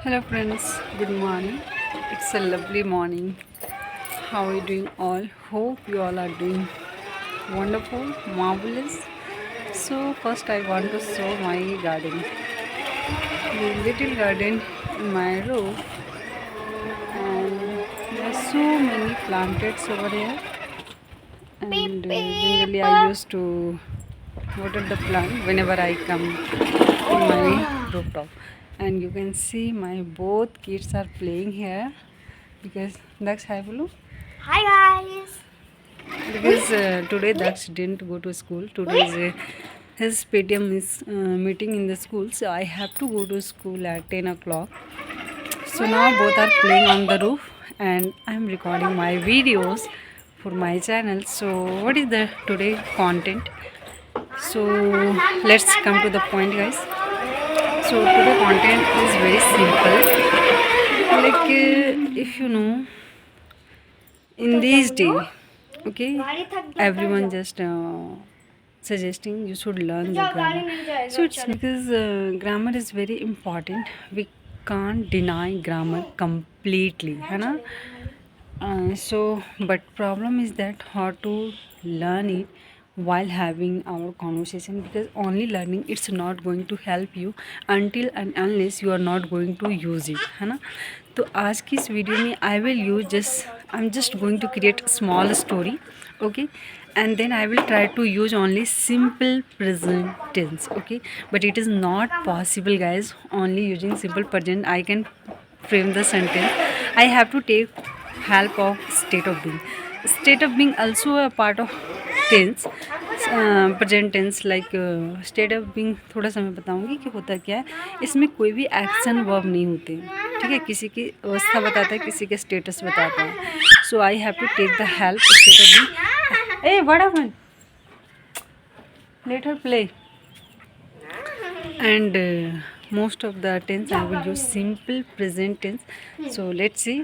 Hello friends, good morning. It's a lovely morning. How are you doing all? Hope you all are doing wonderful, marvelous. So first I want to show my garden. The little garden in my room, and there are so many planteds over here. And generally I used to water the plant whenever I come in my rooftop. And you can see my both kids are playing here because Daksh, hi Bolu. Hi guys. Because today Daksh didn't go to school. Today is his PTM is meeting in the school, so I have to go to school at 10 o'clock. So now both are playing on the roof, and I'm recording my videos for my channel. So what is the today content? So let's come to the point, guys. So today content is very simple. Like if you know, in these days, okay, everyone just suggesting you should learn the grammar. So it's because grammar is very important. We can't deny grammar completely, है ना? So but problem is that how to learn it while having our conversation, because only learning it's not going to help you until and unless you are not going to use it, है ना? तो आज की इस video में I will use just I am just going to create small story, okay, and then I will try to use only simple present tense, okay, but it is not possible guys. Only using simple present I can frame the sentence. I have to take help of state of being. State of being also a part of tense, present tense. Like state of being थोड़ा सा मैं बताऊंगी कि होता क्या है. इसमें कोई भी एक्शन वर्ब नहीं होते, ठीक है. किसी की अवस्था बताता है, किसी के स्टेटस बताता है. So I have to take the help state of being. A what happened, let her play. And most of the tense I will use simple present tense. So let's see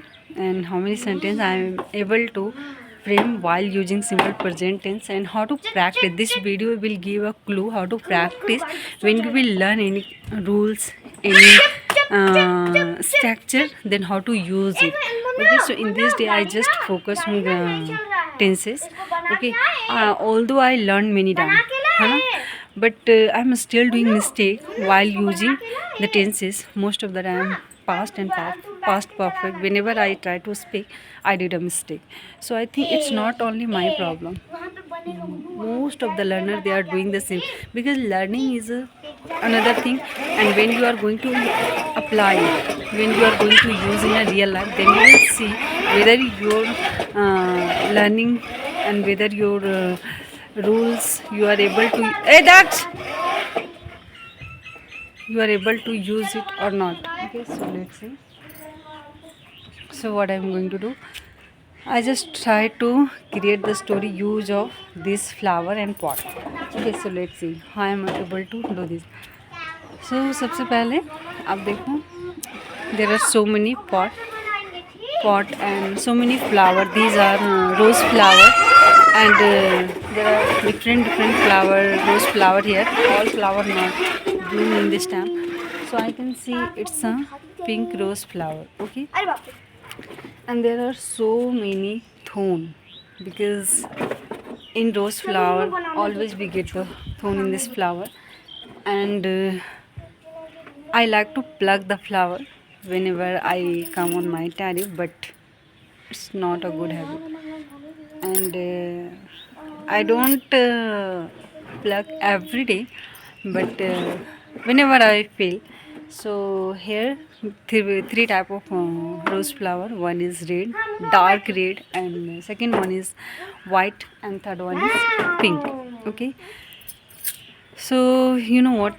and how many sentence I am able to frame while using simple present tense and how to practice. This video will give a clue how to practice when you will learn any rules, any structure, then how to use it. Okay, so in this day I just focus on tenses. Okay, although I learned many times, but I'm still doing mistake while using the tenses. Most of the time past and past perfect, whenever I try to speak I did a mistake. So I think it's not only my problem. Most of the learner they are doing the same, because learning is another thing, and when you are going to apply it, when you are going to use in a real life, then you will see whether your learning and whether your rules you are able to, hey that you are able to use it or not. Okay, so let's see. So what I'm going to do, I just try to create the story use of this flower and pot. Okay, so let's see how I'm able to do this. So सबसे पहले आप देखो, there are so many pot and so many flower. These are rose flower, and there are different flower, rose flower here. All flower not bloom in this time. So I can see it's a pink rose flower. Okay, and there are so many thorn, because in rose flower always we get the thorn in this flower, and I like to pluck the flower whenever I come on my terrace, but it's not a good habit. And I don't pluck every day, but whenever I feel. So here three type of rose flower. One is red, dark red, and second one is white, and third one is pink. Okay, so you know what,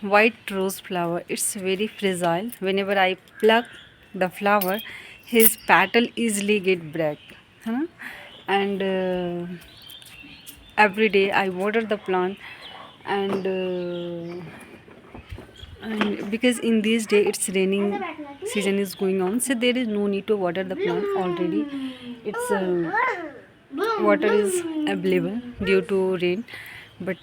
white rose flower, it's very fragile. Whenever I pluck the flower, his petal easily get break, huh? And every day I water the plant, and because in this day it's raining season is going on, so there is no need to water the plant. Already it's water is available due to rain, but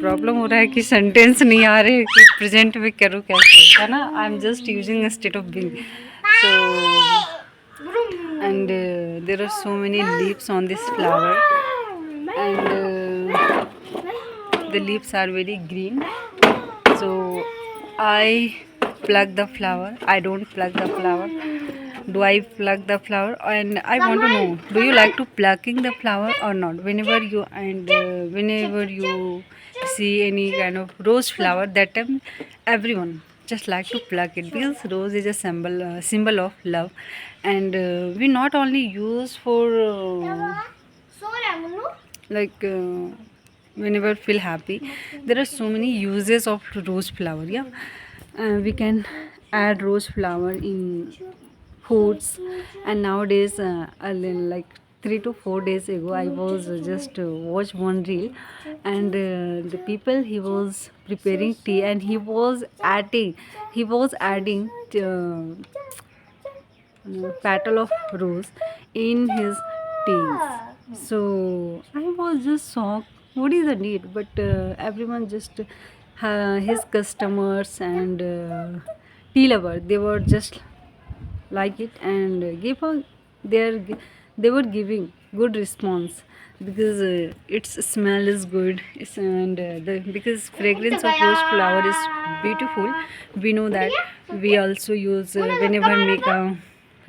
problem हो रहा है कि sentence नहीं आ रहे कि present में करूँ कैसे. है ना. I'm just using a state of being. So and there are so many leaves on this flower, and the leaves are very green. So I pluck the flower. I don't pluck the flower. Do I pluck the flower? And I want to know, do you like to plucking the flower or not? Whenever you see any kind of rose flower, that time everyone just like to pluck it because rose is a symbol of love, and we not only use for like whenever feel happy. There are so many uses of rose flower. Yeah, we can add rose flower in foods. And nowadays like 3 to 4 days ago I was just watch one reel, and the people, he was preparing tea and he was adding petal of rose in his teas. So I was just shocked. What is the need? But everyone just his customers and tea lover, they were just like it and their they were giving good response because its smell is good. And because fragrance of rose flower is beautiful. We know that. We also use whenever make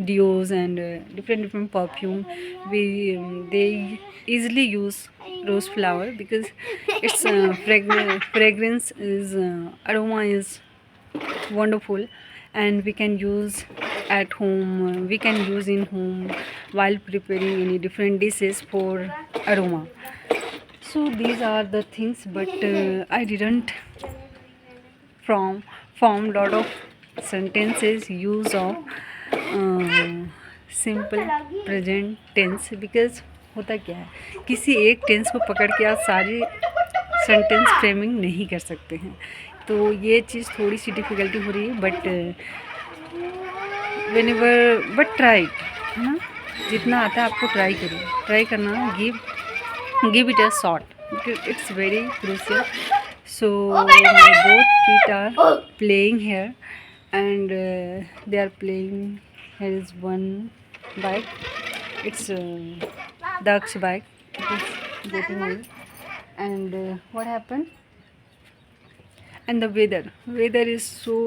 deos and different perfume, we they easily use rose flower because its fragrance is aroma is wonderful, and we can use at home. We can use in home while preparing any different dishes for aroma. So these are the things, but I didn't from form lot of sentences use of simple present tense. Because होता क्या है, किसी एक tense को पकड़ के आप सारी सेंटेंस फ्रेमिंग नहीं कर सकते हैं. तो ये चीज़ थोड़ी सी डिफ़िकल्टी हो रही है. बट वेनेवर बट ट्राई, है ना. जितना आता है आपको ट्राई करिए. ट्राई करना, give it a shot. It's very crucial. So my both feet are playing here, and they are playing. Here is one bike. It's Daksh bike. It is getting old. And what happened? And the weather is so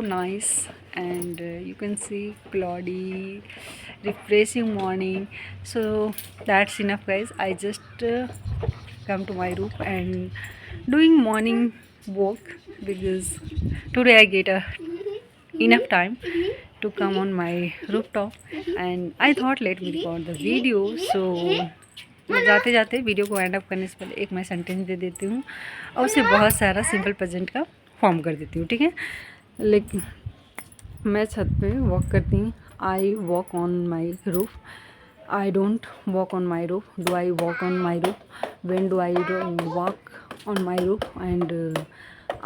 nice, and you can see cloudy, refreshing morning. So that's enough, guys. I just come to my room and doing morning walk because today I get enough time to come on my rooftop, and I thought let me record the video. So मैं जाते जाते video को and up करने से पहले एक मैं sentence दे देती हूँ और उसे बहुत सारा सिंपल प्रेजेंट का फॉर्म कर देती हूँ. ठीक है. लेकिन मैं छत पे वॉक करती हूँ. I walk on my roof. I don't walk on my roof. Do I walk on my roof? When do I walk on my roof? And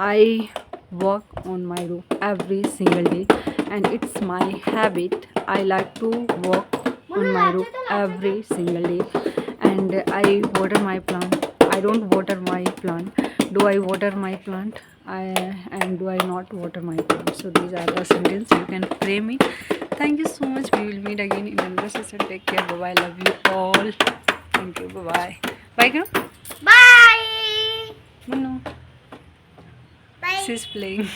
I walk on my roof every single day, and it's my habit. I like to walk on my roof every single day, and I water my plant. I don't water my plant. Do I water my plant? And do I not water my plant? So these are the sentences. You can frame it. Thank you so much. We will meet again in another session. Take care. Bye bye. Love you all. Thank you. Bye bye. Bye, Kano. Bye. Manu. Bye. She's playing.